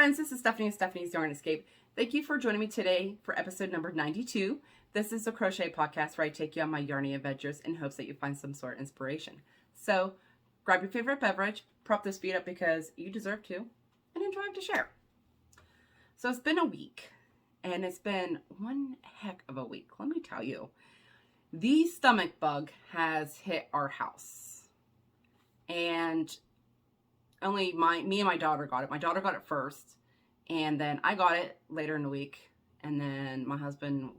friends, this is Stephanie of Stephanie's Yarn Escape. Thank you for joining me today for episode number 92. This is a crochet podcast where I take you on my yarny adventures in hopes that you find some sort of inspiration. So grab your favorite beverage, prop those feet up because you deserve to, and enjoy to share. So it's been a week, and it's been one heck of a week. Let me tell you, the stomach bug has hit our house, and only me and my daughter got it. My daughter got it first, and then I got it later in the week, and then my husband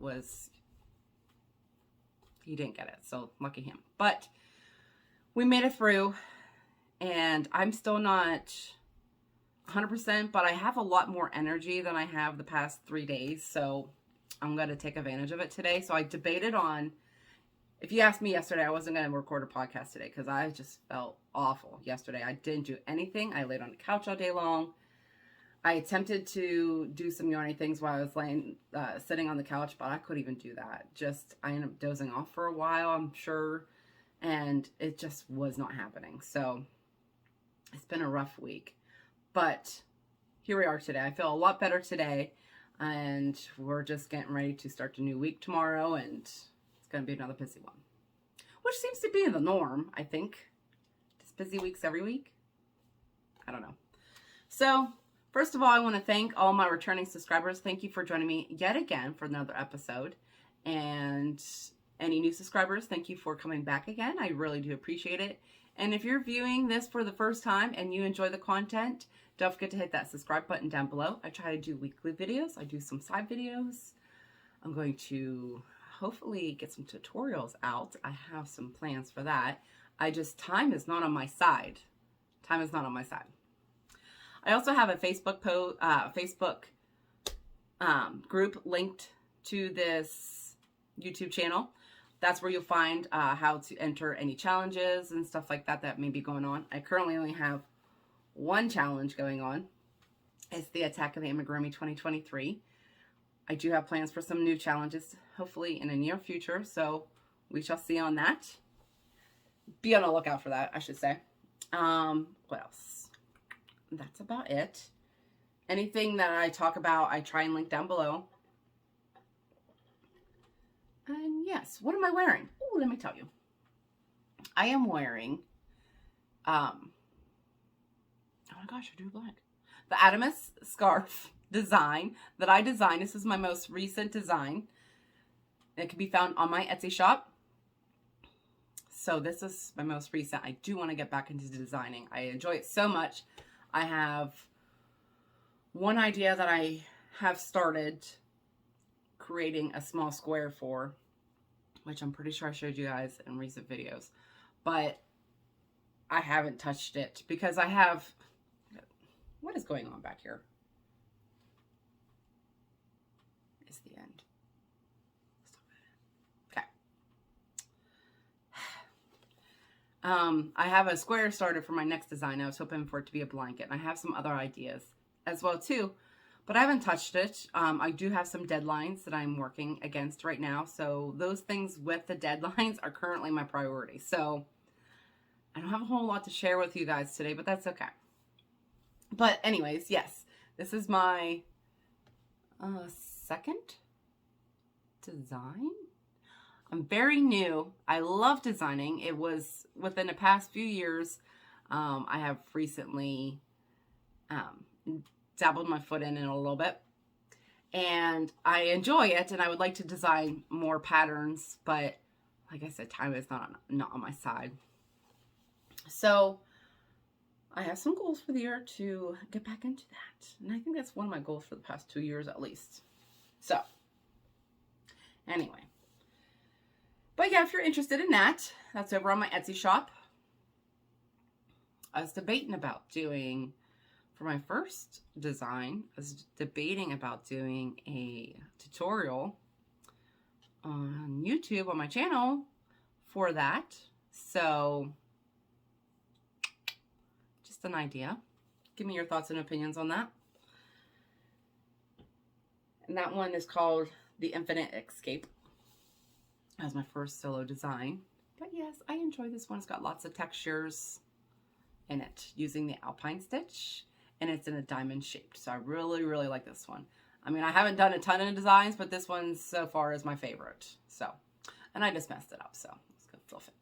he didn't get it, so lucky him. But we made it through, and I'm still not 100%, but I have a lot more energy than I have the past 3 days, so I'm going to take advantage of it today. So I debated on, if you asked me yesterday, I wasn't going to record a podcast today because I just felt awful yesterday. I didn't do anything. I laid on the couch all day long. I attempted to do some yarny things while I was sitting on the couch, but I couldn't even do that. I ended up dozing off for a while, I'm sure, and it just was not happening. So it's been a rough week, but here we are today. I feel a lot better today, and we're just getting ready to start the new week tomorrow, and it's going to be another busy one, which seems to be the norm, I think. Just busy weeks every week. I don't know. So first of all, I want to thank all my returning subscribers. Thank you for joining me yet again for another episode. And any new subscribers, thank you for coming back again. I really do appreciate it. And if you're viewing this for the first time and you enjoy the content, don't forget to hit that subscribe button down below. I try to do weekly videos. I do some side videos. I'm going to hopefully get some tutorials out. I have some plans for that. Time is not on my side. Time is not on my side. I also have a Facebook group linked to this YouTube channel. That's where you'll find how to enter any challenges and stuff like that may be going on. I currently only have one challenge going on. It's the Attack of the Amigurumi 2023. I do have plans for some new challenges, hopefully in the near future, so we shall see on that. Be on the lookout for that, I should say. What else? That's about it. Anything that I talk about, I try and link down below. And yes, what am I wearing? Oh, let me tell you. I am wearing, oh my gosh, I drew a blank. The Adamus scarf design that I designed. This is my most recent design. It can be found on my Etsy shop. So this is my most recent. I do want to get back into designing. I enjoy it so much. I have one idea that I have started creating a small square for, which I'm pretty sure I showed you guys in recent videos, but I haven't touched it because I have, what is going on back here? Is the end. Okay. I have a square started for my next design. I was hoping for it to be a blanket, and I have some other ideas as well too, but I haven't touched it. I do have some deadlines that I'm working against right now, so those things with the deadlines are currently my priority. So I don't have a whole lot to share with you guys today, but that's okay. But anyways, yes, this is my second design. I'm very new. I love designing. It was within the past few years. I have recently dabbled my foot in it a little bit, and I enjoy it, and I would like to design more patterns, but like I said, time is not on my side. So I have some goals for the year to get back into that, and I think that's one of my goals for the past 2 years at least. So anyway, but yeah, if you're interested in that, that's over on my Etsy shop. I was debating about doing, for my first design, I was debating about doing a tutorial on YouTube on my channel for that. So just an idea. Give me your thoughts and opinions on that. And that one is called The Infinite Escape. As my first solo design. But yes, I enjoy this one. It's got lots of textures in it using the alpine stitch. and it's in a diamond shaped. So I really, really like this one. I mean, I haven't done a ton of designs, but this one so far is my favorite. So, and I just messed it up, so it's gonna still fit.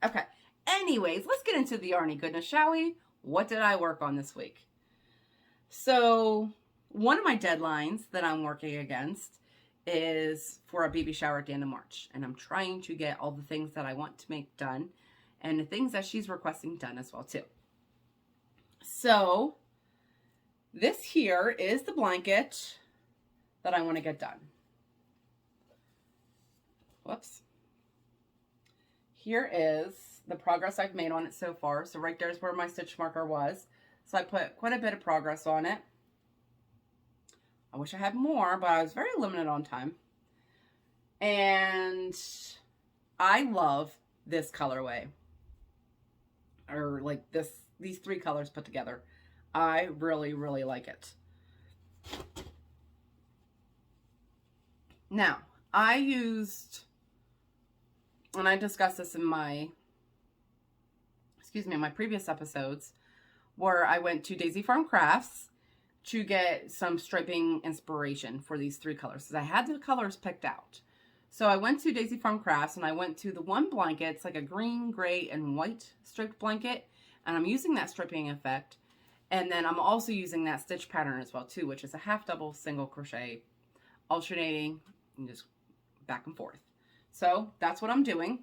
Okay, anyways, let's get into the yarny goodness, shall we? What did I work on this week? So, one of my deadlines that I'm working against is for a baby shower at the end of March. And I'm trying to get all the things that I want to make done and the things that she's requesting done as well too. So, this here is the blanket that I want to get done. Whoops. Here is the progress I've made on it so far. So right there's where my stitch marker was. So I put quite a bit of progress on it. I wish I had more, but I was very limited on time. And I love this colorway. Or like these three colors put together. I really, really like it. Now, I used, and I discussed this in my previous episodes, where I went to Daisy Farm Crafts to get some striping inspiration for these three colors, because I had the colors picked out. So I went to Daisy Farm Crafts and I went to the one blanket. It's like a green, gray, and white striped blanket, and I'm using that striping effect. And then I'm also using that stitch pattern as well too, which is a half double single crochet, alternating and just back and forth. So that's what I'm doing.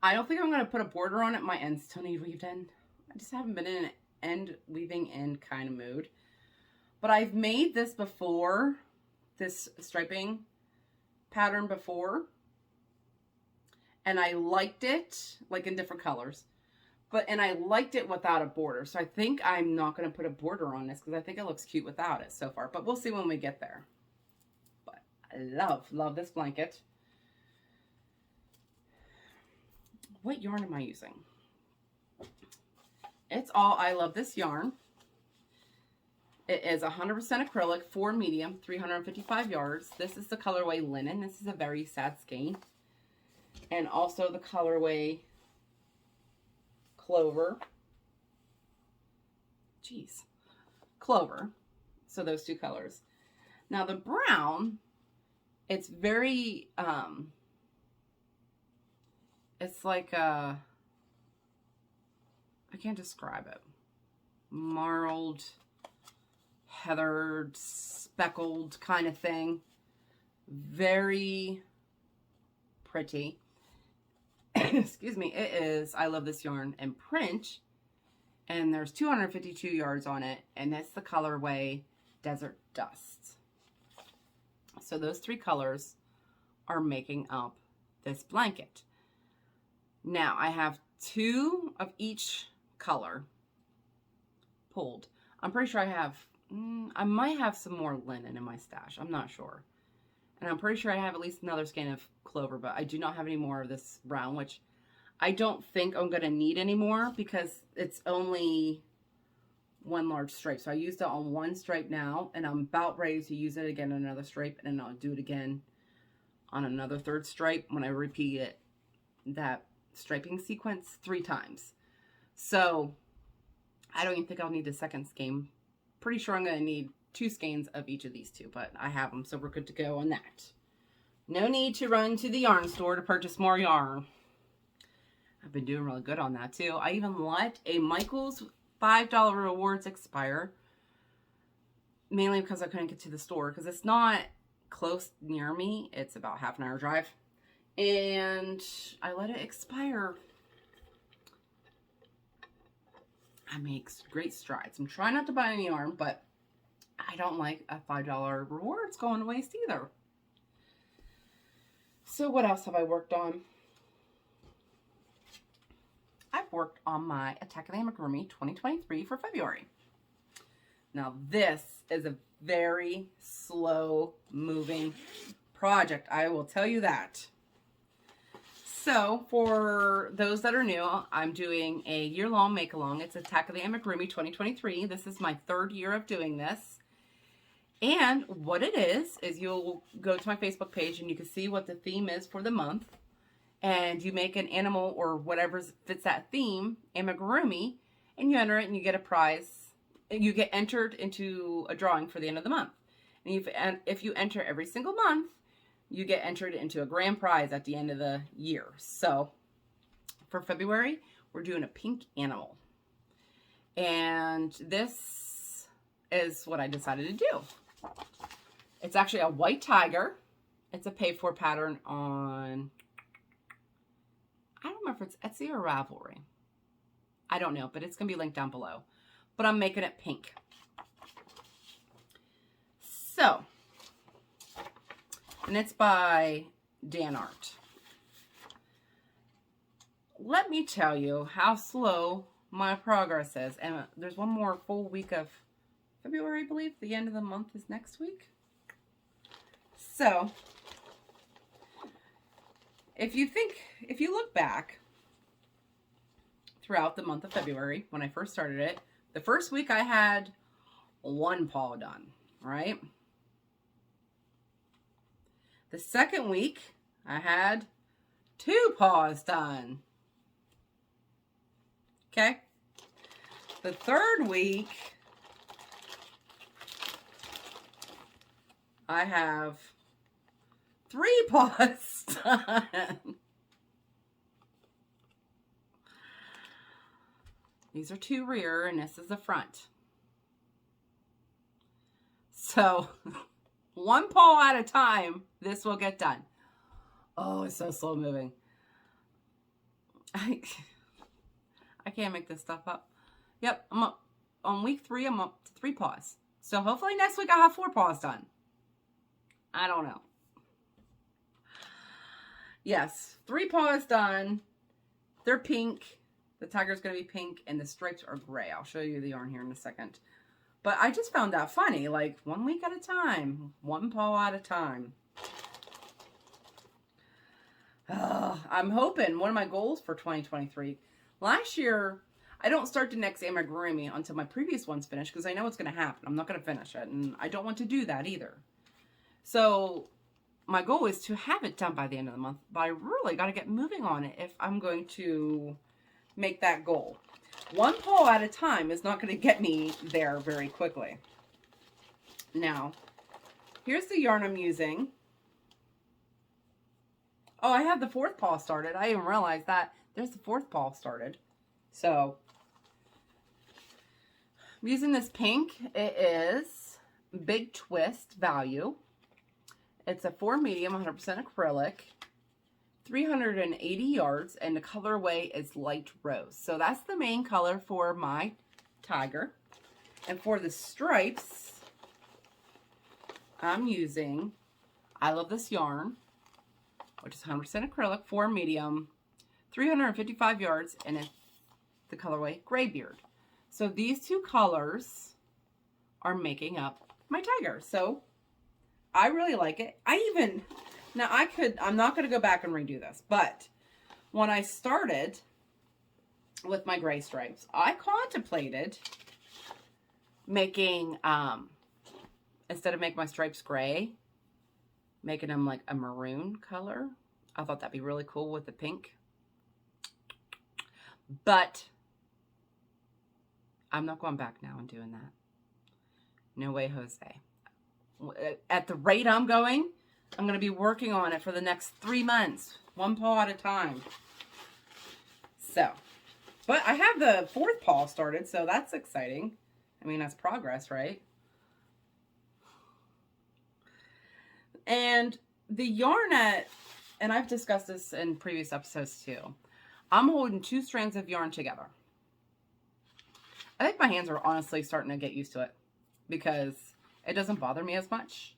I don't think I'm going to put a border on it. My ends still need weaved in. I just haven't been in an end weaving in kind of mood. But I've made this before, this striping pattern before. And I liked it, like in different colors. And I liked it without a border. So I think I'm not going to put a border on this because I think it looks cute without it so far. But we'll see when we get there. But I love this blanket. What yarn am I using? It's all I Love This yarn. It is 100% acrylic, 4 medium, 355 yards. This is the colorway Linen. This is a very sad skein. And also the colorway Clover. Clover. So those two colors. Now the brown, it's very, it's like a, I can't describe it. Marled, heathered, speckled kind of thing. Very pretty. Excuse me. It is I Love This yarn in print. And there's 252 yards on it. And it's the colorway Desert Dust. So those three colors are making up this blanket. Now I have 2 of each color pulled. I'm pretty sure I have, I might have some more linen in my stash. I'm not sure. And I'm pretty sure I have at least another skein of clover, but I do not have any more of this brown, which I don't think I'm going to need anymore because it's only one large stripe. So I used it on one stripe now, and I'm about ready to use it again on another stripe, and then I'll do it again on another third stripe when I repeat it, that striping sequence 3 times. So I don't even think I'll need a second skein. Pretty sure I'm going to need 2 skeins of each of these 2, but I have them, so we're good to go on that. No need to run to the yarn store to purchase more yarn. I've been doing really good on that too. I even let a Michael's $5 rewards expire, mainly because I couldn't get to the store because it's not close near me. It's about half an hour drive, and I let it expire. I make great strides. I'm trying not to buy any yarn, but I don't like a $5 rewards going to waste either. So what else have I worked on? I've worked on my Attack of the Amigurumi 2023 for February. Now this is a very slow moving project. I will tell you that. So for those that are new, I'm doing a year-long make-along. It's Attack of the Amigurumi 2023. This is my 3rd year of doing this. And what it is you'll go to my Facebook page and you can see what the theme is for the month. And you make an animal or whatever fits that theme, amigurumi, and you enter it and you get a prize. You get entered into a drawing for the end of the month. And if you enter every single month, you get entered into a grand prize at the end of the year. So for February, we're doing a pink animal. And this is what I decided to do. It's actually a white tiger. It's a pay-for pattern on, I don't remember if it's Etsy or Ravelry. I don't know, but it's going to be linked down below. But I'm making it pink. So, and it's by Dan Art. Let me tell you how slow my progress is. And there's one more full week of February, I believe. The end of the month is next week. So, if you look back throughout the month of February, when I first started it, the first week I had one paw done, right? The second week, I had 2 paws done. Okay? The third week, I have 3 paws done. These are 2 rear, and this is the front. So, 1 paw at a time, this will get done. Oh, it's so slow moving. I can't make this stuff up. Yep, I'm up on week 3. I'm up to 3 paws. So hopefully next week I'll have 4 paws done. I don't know. Yes, 3 paws done. They're pink. The tiger's going to be pink, and the stripes are gray. I'll show you the yarn here in a second. But I just found that funny, like 1 week at a time, 1 paw at a time. I'm hoping, one of my goals for 2023, last year, I don't start the next amigurumi until my previous one's finished because I know it's going to happen. I'm not going to finish it, and I don't want to do that either. So my goal is to have it done by the end of the month, but I really got to get moving on it if I'm going to make that goal. 1 paw at a time is not going to get me there very quickly. Now, here's the yarn I'm using. Oh, I have the 4th paw started. I didn't realize that. There's the 4th paw started. So, I'm using this pink. It is Big Twist Value. It's a 4 medium, 100% acrylic. 380 yards, and the colorway is light rose. So that's the main color for my tiger. And for the stripes, I'm using I Love This Yarn, which is 100% acrylic, 4 medium, 355 yards, and it's the colorway Graybeard. So these 2 colors are making up my tiger. So I really like it. Now I'm not going to go back and redo this, but when I started with my gray stripes, I contemplated making, instead of making my stripes gray, making them like a maroon color. I thought that'd be really cool with the pink. But I'm not going back now and doing that. No way, Jose. At the rate I'm going to be working on it for the next 3 months. 1 paw at a time. So, but I have the 4th paw started, so that's exciting. I mean, that's progress, right? And the yarn and I've discussed this in previous episodes too. I'm holding 2 strands of yarn together. I think my hands are honestly starting to get used to it because it doesn't bother me as much.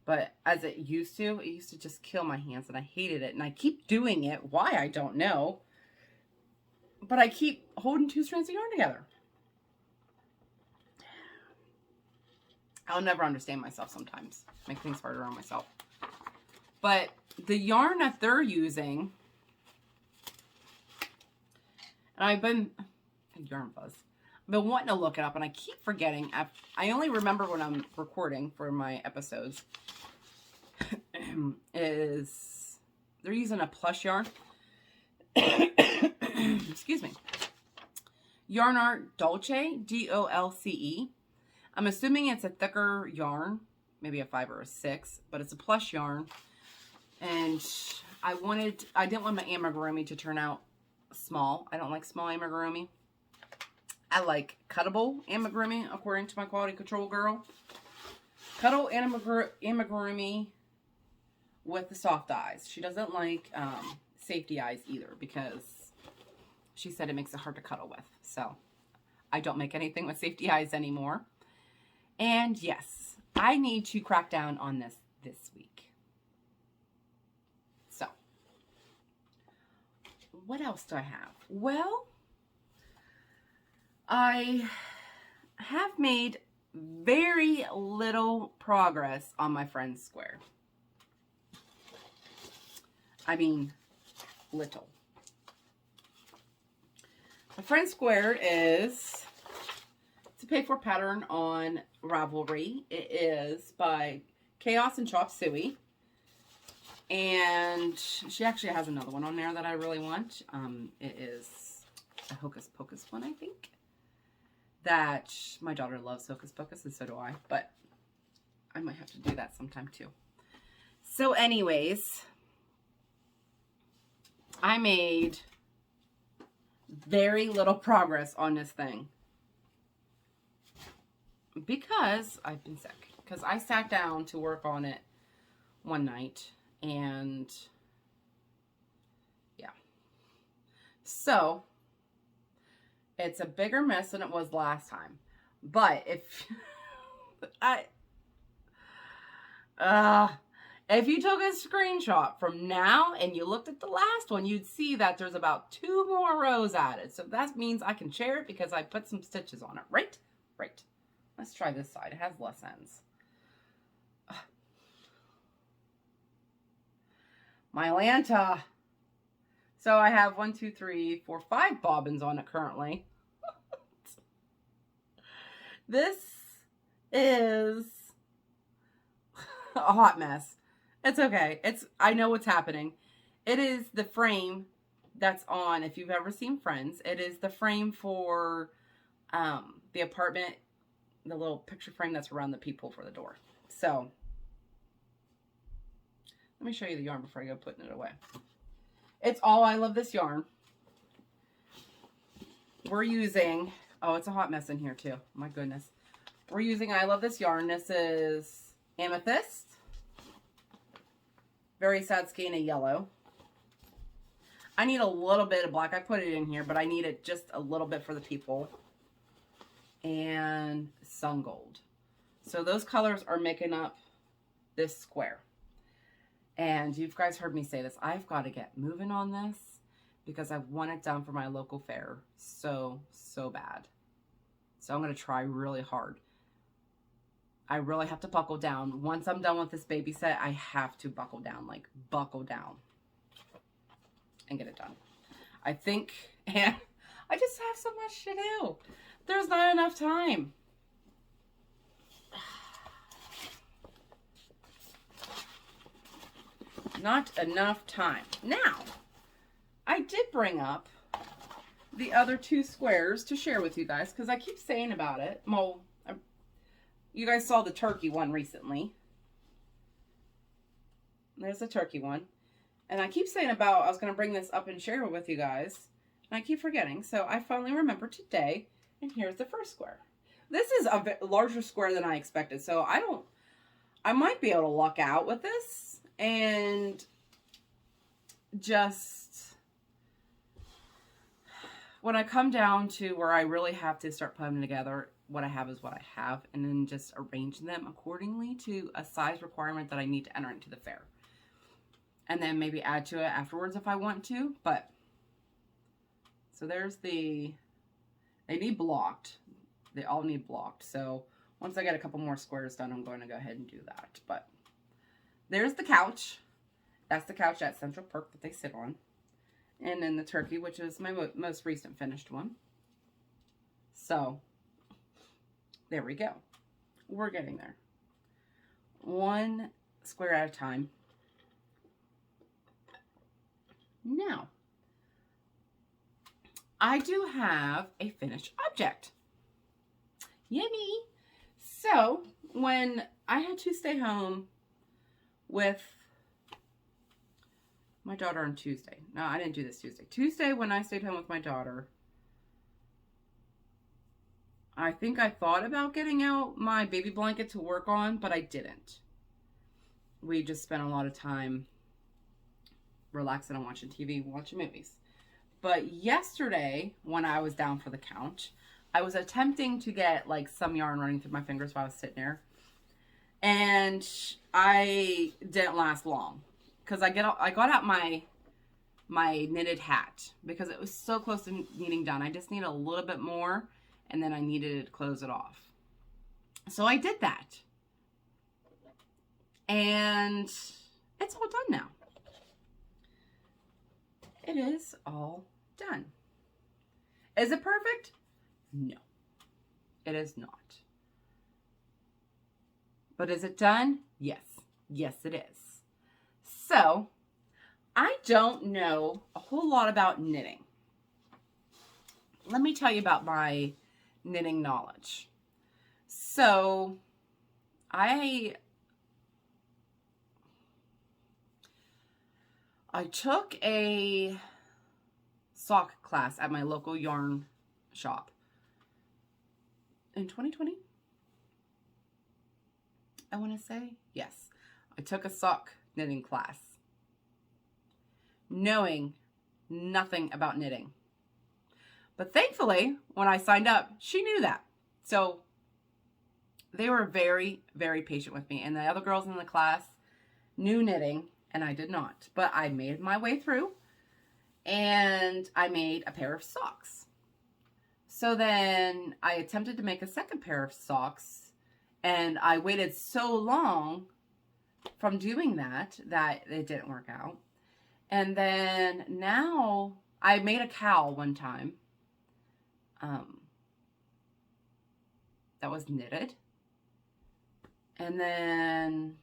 But as it used to just kill my hands, and I hated it. And I keep doing it. Why, I don't know. But I keep holding 2 strands of yarn together. I'll never understand myself sometimes. Make things harder on myself. But the yarn that they're using, and I've been, yarn buzz. I've been wanting to look it up, and I keep forgetting. I only remember when I'm recording for my episodes. Is they're using a plush yarn. Excuse me. Yarn Art Dolce, D-O-L-C-E. I'm assuming it's a thicker yarn, maybe a 5 or a 6, but it's a plush yarn. And I didn't want my amigurumi to turn out small. I don't like small amigurumi. I like cuttable amigurumi, according to my quality control girl. Cuddle amigurumi with the soft eyes. She doesn't like safety eyes either, because she said it makes it hard to cuddle with. So I don't make anything with safety eyes anymore. And yes, I need to crack down on this week. So what else do I have? Well, I have made very little progress on my friend's square. I mean, little. My friend's square is, it's a paid-for pattern on Ravelry. It is by Chaos and Chop Suey. And she actually has another one on there that I really want. It is a Hocus Pocus one, I think. That my daughter loves Hocus Pocus, and so do I. But I might have to do that sometime too. So anyways, I made very little progress on this thing. Because I've been sick. Because I sat down to work on it one night. And yeah. So it's a bigger mess than it was last time. But if if you took a screenshot from now and you looked at the last one, you'd see that there's about 2 more rows added. So that means I can share it because I put some stitches on it, right? Right. Let's try this side. It has less ends. My Lanta. So I have 1, 2, 3, 4, 5 bobbins on it currently. This is a hot mess. It's okay. I know what's happening. It is the frame that's on, if you've ever seen Friends, it is the frame for the apartment, the little picture frame that's around the peephole for the door. So let me show you the yarn before I go putting it away. It's all I Love This yarn. We're using, oh, it's a hot mess in here too. My goodness. We're using I Love This yarn. This is Amethyst. Very Sad Skein of yellow. I need a little bit of black. I put it in here, but I need it just a little bit for the peephole. And Sun Gold. So those colors are making up this square. And you guys heard me say this. I've got to get moving on this because I want it done for my local fair so bad. So I'm going to try really hard. I really have to buckle down. Once I'm done with this baby set, I have to buckle down. Like, buckle down. And get it done. I think, and I just have so much to do. There's not enough time. Not enough time. Now, I did bring up the other 2 squares to share with you guys because I keep saying about it. Well, you guys saw the turkey one recently. There's a turkey one. And I keep saying about I was going to bring this up and share it with you guys. And I keep forgetting. So I finally remembered today. And here's the first square. This is a larger square than I expected. So I might be able to luck out with this. And just when I come down to where I really have to start putting them together, what I have is what I have, and then just arrange them accordingly to a size requirement that I need to enter into the fair. And then maybe add to it afterwards if I want to, but so there's they need blocked. They all need blocked. So once I get a couple more squares done, I'm going to go ahead and do that. But there's the couch. That's the couch at Central Perk that they sit on. And then the turkey, which is my most recent finished one. So, there we go. We're getting there. 1 square at a time. Now, I do have a finished object. Yummy. So when I had to stay home with my daughter on Tuesday. No, I didn't do this Tuesday. Tuesday when I stayed home with my daughter, I think I thought about getting out my baby blanket to work on, but I didn't. We just spent a lot of time relaxing and watching TV, watching movies. But yesterday, when I was down for the count, I was attempting to get like some yarn running through my fingers while I was sitting there. And I didn't last long. Because I got out my knitted hat. Because it was so close to needing done. I just need a little bit more. And then I needed to close it off. So I did that. And it's all done now. It is all done. Is it perfect? No, it is not. But is it done? Yes. Yes, it is. So, I don't know a whole lot about knitting. Let me tell you about my knitting knowledge. So, I took a sock class at my local yarn shop in 2020. I want to say, yes. I took a sock knitting class, knowing nothing about knitting. But thankfully, when I signed up, she knew that. So they were very, very patient with me. And the other girls in the class knew knitting, and I did not. But I made my way through, and I made a pair of socks. So then I attempted to make a second pair of socks, and I waited so long from doing that it didn't work out. And then now I made a cowl one time that was knitted. And then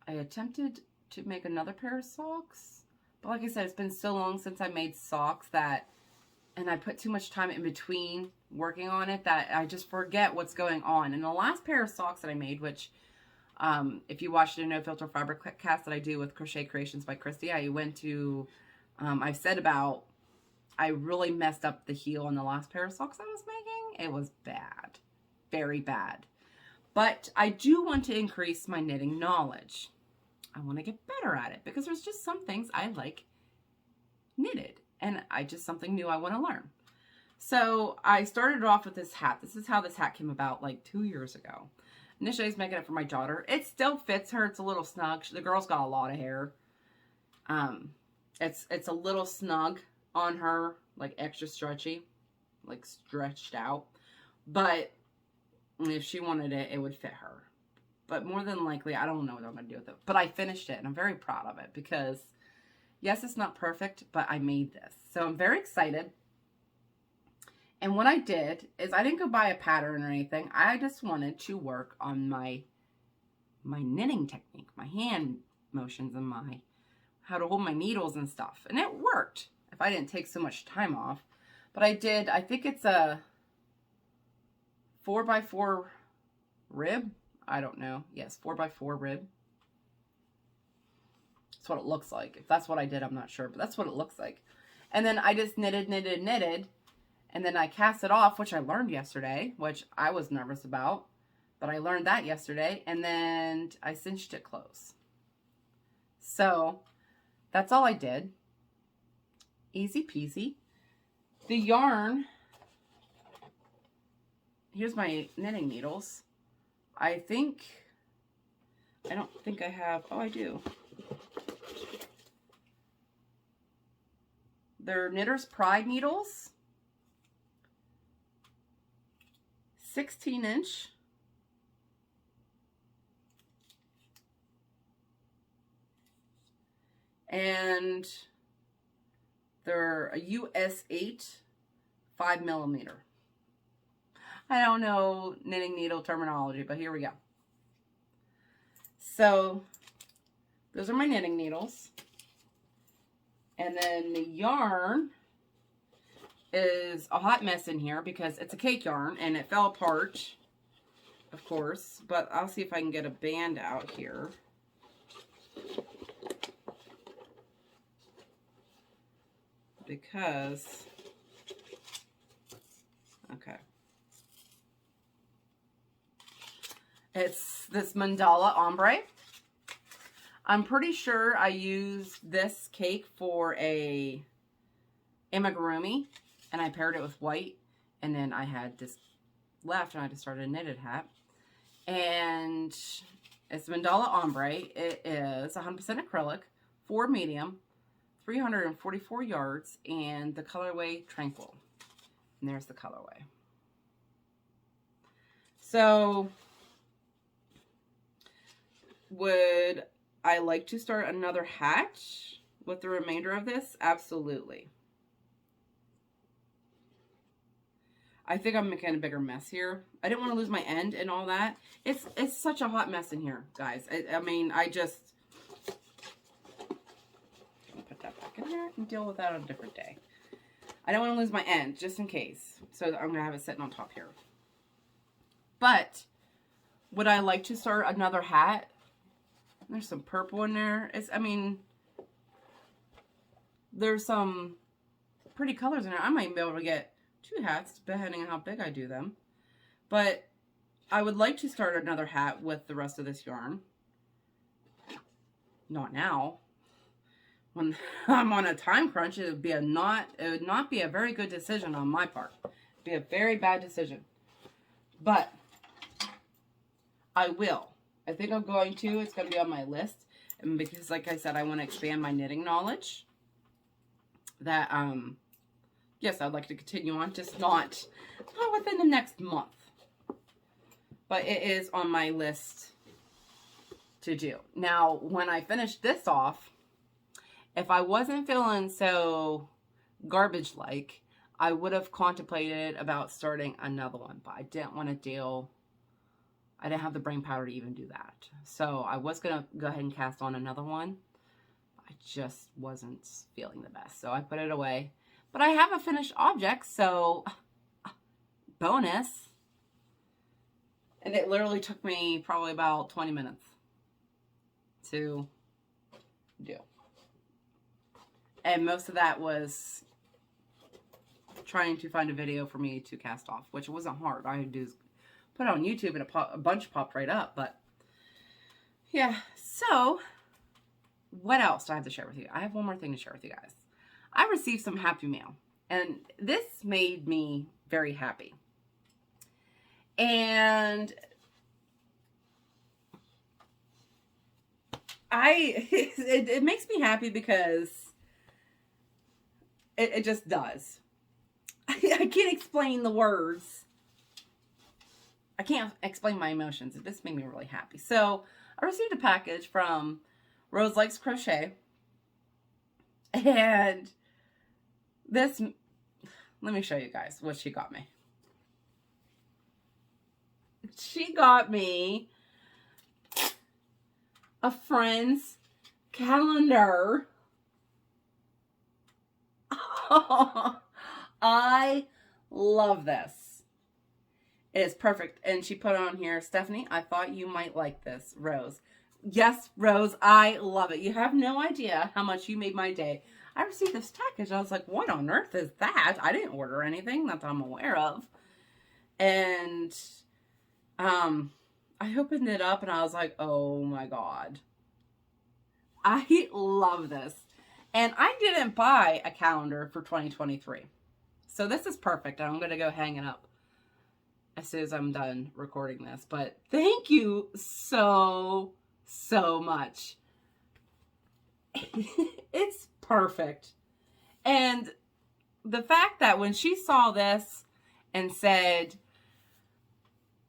I attempted to make another pair of socks. But like I said, it's been so long since I made socks and I put too much time in between working on it that I just forget what's going on. And the last pair of socks that I made, which if you watched the No Filter Fabric cast that I do with Crochet Creations by Christy, I went to, I've said about, I really messed up the heel on the last pair of socks I was making. It was bad. Very bad. But I do want to increase my knitting knowledge. I want to get better at it because there's just some things I like knitted. And something new I want to learn. So I started off with this hat. This is how this hat came about like 2 years ago. Initially I was making it for my daughter. It still fits her. It's a little snug. The girl's got a lot of hair. It's a little snug on her, like extra stretchy, like stretched out. But if she wanted it, it would fit her. But more than likely, I don't know what I'm going to do with it. But I finished it, and I'm very proud of it because, yes, it's not perfect, but I made this. So I'm very excited. And what I did is I didn't go buy a pattern or anything. I just wanted to work on my knitting technique, my hand motions, and how to hold my needles and stuff. And it worked if I didn't take so much time off. But I did, I think it's a 4x4 rib. I don't know. Yes, 4x4 rib. That's what it looks like. If that's what I did, I'm not sure. But that's what it looks like. And then I just knitted. And then I cast it off, which I learned yesterday, which I was nervous about. But I learned that yesterday. And then I cinched it close. So that's all I did. Easy peasy. The yarn. Here's my knitting needles. I don't think I have, oh, I do. They're Knitter's Pride needles. 16-inch. And they're a US 8, 5mm. I don't know knitting needle terminology, but here we go. So, those are my knitting needles. And then the yarn is a hot mess in here because it's a cake yarn and it fell apart, of course. But I'll see if I can get a band out here. Because, okay. It's this mandala ombre. I'm pretty sure I used this cake for a amigurumi, and I paired it with white, and then I had this left, and I just started a knitted hat. And it's mandala ombre. It is 100% acrylic, 4 medium, 344 yards, and the colorway Tranquil. And there's the colorway. So, would I like to start another hat with the remainder of this? Absolutely. I think I'm making a bigger mess here. I didn't want to lose my end and all that. It's such a hot mess in here, guys. I mean, I just put that back in there and deal with that on a different day. I don't want to lose my end, just in case. So I'm going to have it sitting on top here. But would I like to start another hat? There's some purple in there. I mean, there's some pretty colors in there. I might be able to get 2 hats, depending on how big I do them. But I would like to start another hat with the rest of this yarn. Not now. When I'm on a time crunch, it would not be a very good decision on my part. It'd be a very bad decision. But I will. I think I'm going to. It's going to be on my list. And because, like I said, I want to expand my knitting knowledge. That, yes, I'd like to continue on. Just not within the next month. But it is on my list to do. Now, when I finish this off, if I wasn't feeling so garbage-like, I would have contemplated about starting another one. But I didn't want to deal... I didn't have the brain power to even do that. So I was going to go ahead and cast on another one. I just wasn't feeling the best. So I put it away. But I have a finished object, so bonus. And it literally took me probably about 20 minutes to do. And most of that was trying to find a video for me to cast off, which wasn't hard. I had to do put it on YouTube and a bunch popped right up. But yeah, so what else do I have to share with you? I have one more thing to share with you guys. I received some Happy Mail, and this made me very happy. And it makes me happy because it just does. I can't explain the words. I can't explain my emotions. It just made me really happy. So I received a package from Rose Likes Crochet. And this, let me show you guys what she got me. She got me a friend's calendar. I love this. It is perfect. And she put on here, Stephanie, I thought you might like this, Rose. Yes, Rose, I love it. You have no idea how much you made my day. I received this package. I was like, what on earth is that? I didn't order anything that I'm aware of. And I opened it up and I was like, oh my God. I love this. And I didn't buy a calendar for 2023. So this is perfect. I'm going to go hang it up as soon as I'm done recording this. But thank you so much. It's perfect. And the fact that when she saw this and said,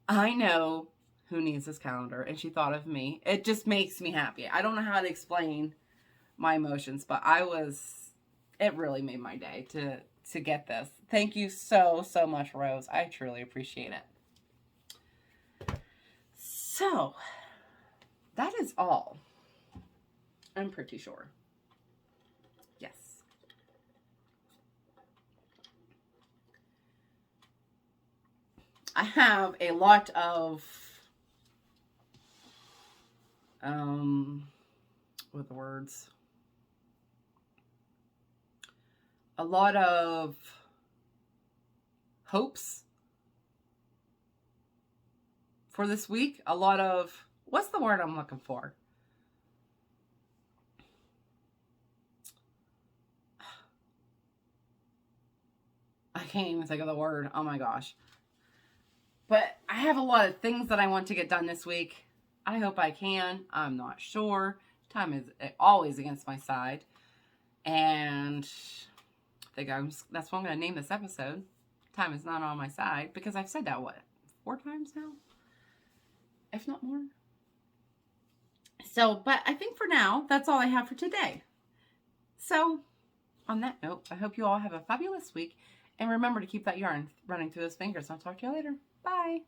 I know who needs this calendar, and she thought of me, it just makes me happy. I don't know how to explain my emotions, but it really made my day to get this. Thank you so much, Rose. I truly appreciate it. So, that is all. I'm pretty sure. Yes. I have a lot of, what the words? A lot of hopes for this week. A lot of, what's the word I'm looking for? I can't even think of the word. Oh my gosh. But I have a lot of things that I want to get done this week. I hope I can. I'm not sure. Time is always against my side. And I think that's what I'm going to name this episode. Time is not on my side. Because I've said that, what, 4 times now? If not more. So, but I think for now, that's all I have for today. So, on that note, I hope you all have a fabulous week. And remember to keep that yarn running through those fingers. I'll talk to you later. Bye.